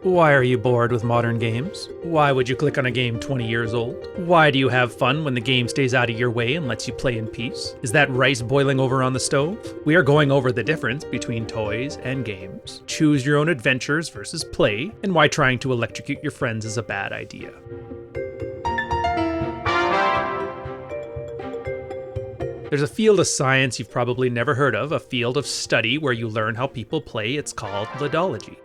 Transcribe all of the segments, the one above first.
Why are you bored with modern games? Why would you click on a game 20 years old? Why do you have fun when the game stays out of your way and lets you play in peace? Is that rice boiling over on the stove? We are going over the difference between toys and games, choose your own adventures versus play, and why trying to electrocute your friends is a bad idea. There's a field of science you've probably never heard of, a field of study where you learn how people play. It's called Ledology.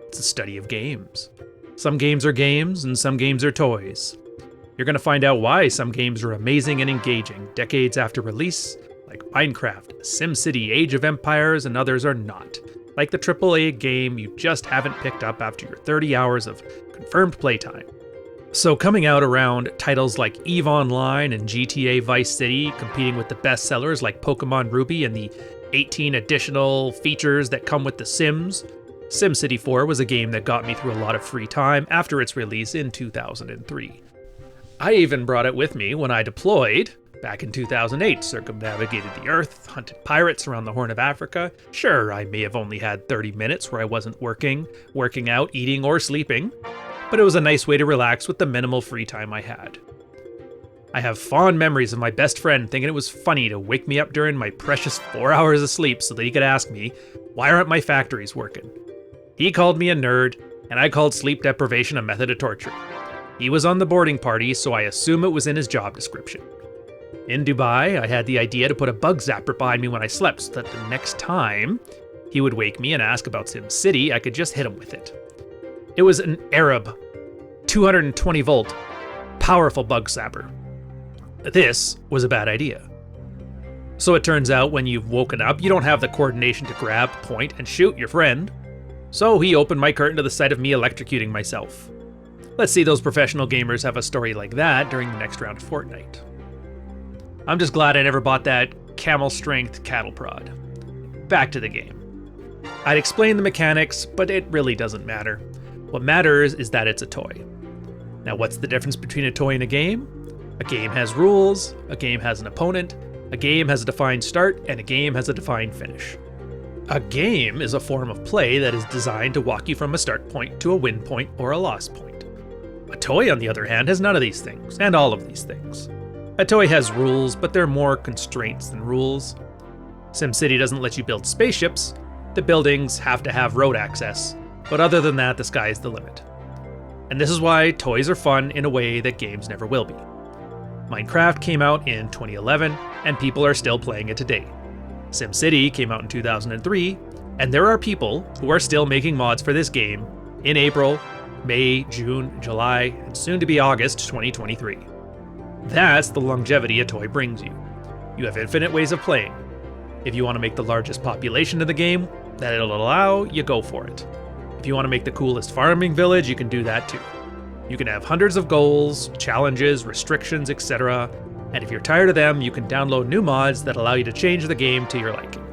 It's a study of games. Some games are games and some games are toys. You're going to find out why some games are amazing and engaging decades after release, like Minecraft, SimCity, Age of Empires, and others are not. Like the AAA game you just haven't picked up after your 30 hours of confirmed playtime. So coming out around titles like EVE Online and GTA Vice City, competing with the bestsellers like Pokemon Ruby and the 18 additional features that come with The Sims, Simcity4 was a game that got me through a lot of free time after its release in 2003. I even brought it with me when I deployed back in 2008, circumnavigated the Earth, hunted pirates around the Horn of Africa. Sure, I may have only had 30 minutes where I wasn't working out, eating, or sleeping, but it was a nice way to relax with the minimal free time I had. I have fond memories of my best friend thinking it was funny to wake me up during my precious 4 hours of sleep so that he could ask me, why aren't my factories working? He called me a nerd, and I called sleep deprivation a method of torture. He was on the boarding party, so I assume it was in his job description. In Dubai, I had the idea to put a bug zapper behind me when I slept so that the next time he would wake me and ask about SimCity, I could just hit him with it. It was an Arab, 220 volt, powerful bug zapper. This was a bad idea. So it turns out when you've woken up, you don't have the coordination to grab, point, and shoot your friend. So he opened my curtain to the sight of me electrocuting myself. Let's see those professional gamers have a story like that during the next round of Fortnite. I'm just glad I never bought that camel strength cattle prod. Back to the game. I'd explain the mechanics, but it really doesn't matter. What matters is that it's a toy. Now what's the difference between a toy and a game? A game has rules, a game has an opponent, a game has a defined start, and a game has a defined finish. A game is a form of play that is designed to walk you from a start point to a win point or a loss point. A toy, on the other hand, has none of these things, and all of these things. A toy has rules, but they're more constraints than rules. SimCity doesn't let you build spaceships. The buildings have to have road access, but other than that, the sky is the limit. And this is why toys are fun in a way that games never will be. Minecraft came out in 2011, and people are still playing it today. SimCity came out in 2003, and there are people who are still making mods for this game in April, May, June, July, and soon to be August 2023. That's the longevity a toy brings you. You have infinite ways of playing. If you want to make the largest population of the game that it'll allow, you go for it. If you want to make the coolest farming village, you can do that too. You can have hundreds of goals, challenges, restrictions, etc. And if you're tired of them, you can download new mods that allow you to change the game to your liking.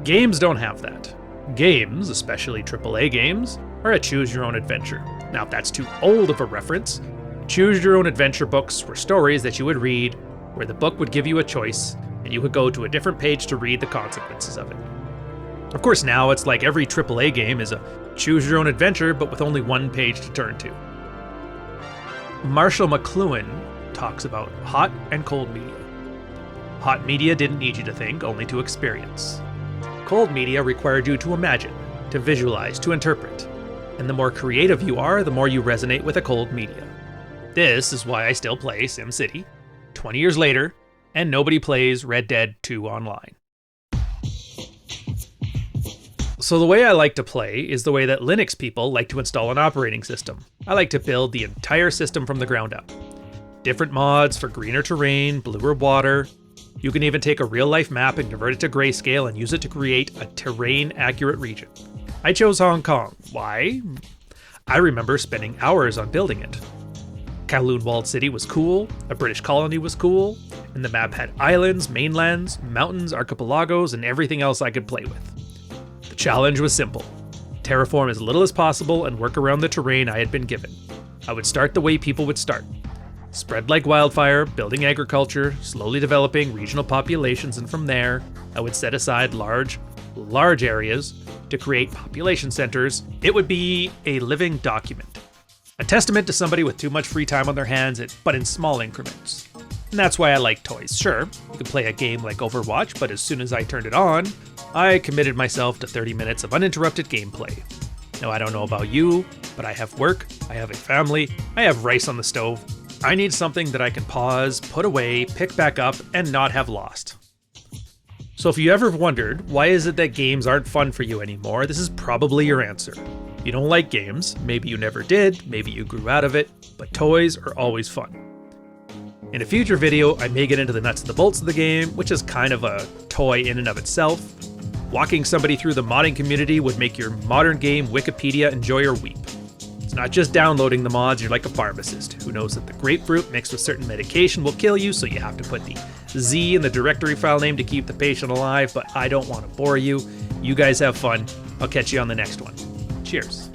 Games don't have that. Games, especially AAA games, are a choose-your-own-adventure. Now, if that's too old of a reference, choose-your-own-adventure books were stories that you would read, where the book would give you a choice, and you could go to a different page to read the consequences of it. Of course, now it's like every AAA game is a choose-your-own-adventure, but with only one page to turn to. Marshall McLuhan talks about hot and cold media. Hot media didn't need you to think, only to experience. Cold media required you to imagine, to visualize, to interpret. And the more creative you are, the more you resonate with a cold media. This is why I still play SimCity, 20 years later, and nobody plays Red Dead 2 online. So the way I like to play is the way that Linux people like to install an operating system. I like to build the entire system from the ground up. Different mods for greener terrain, bluer water. You can even take a real-life map and convert it to grayscale and use it to create a terrain-accurate region. I chose Hong Kong. Why? I remember spending hours on building it. Kowloon Walled City was cool, a British colony was cool, and the map had islands, mainlands, mountains, archipelagos, and everything else I could play with. The challenge was simple. Terraform as little as possible and work around the terrain I had been given. I would start the way people would start. Spread like wildfire, building agriculture, slowly developing regional populations, and from there, I would set aside large, large areas to create population centers, it would be a living document. A testament to somebody with too much free time on their hands, but in small increments. And that's why I like toys. Sure, you can play a game like Overwatch, but as soon as I turned it on, I committed myself to 30 minutes of uninterrupted gameplay. Now, I don't know about you, but I have work, I have a family, I have rice on the stove. I need something that I can pause, put away, pick back up, and not have lost. So if you ever wondered, why is it that games aren't fun for you anymore, this is probably your answer. You don't like games, maybe you never did, maybe you grew out of it, but toys are always fun. In a future video, I may get into the nuts and the bolts of the game, which is kind of a toy in and of itself. Walking somebody through the modding community would make your modern game Wikipedia enjoyer weep. It's not just downloading the mods, you're like a pharmacist who knows that the grapefruit mixed with certain medication will kill you, so you have to put the Z in the directory file name to keep the patient alive, but I don't want to bore you. You guys have fun. I'll catch you on the next one. Cheers.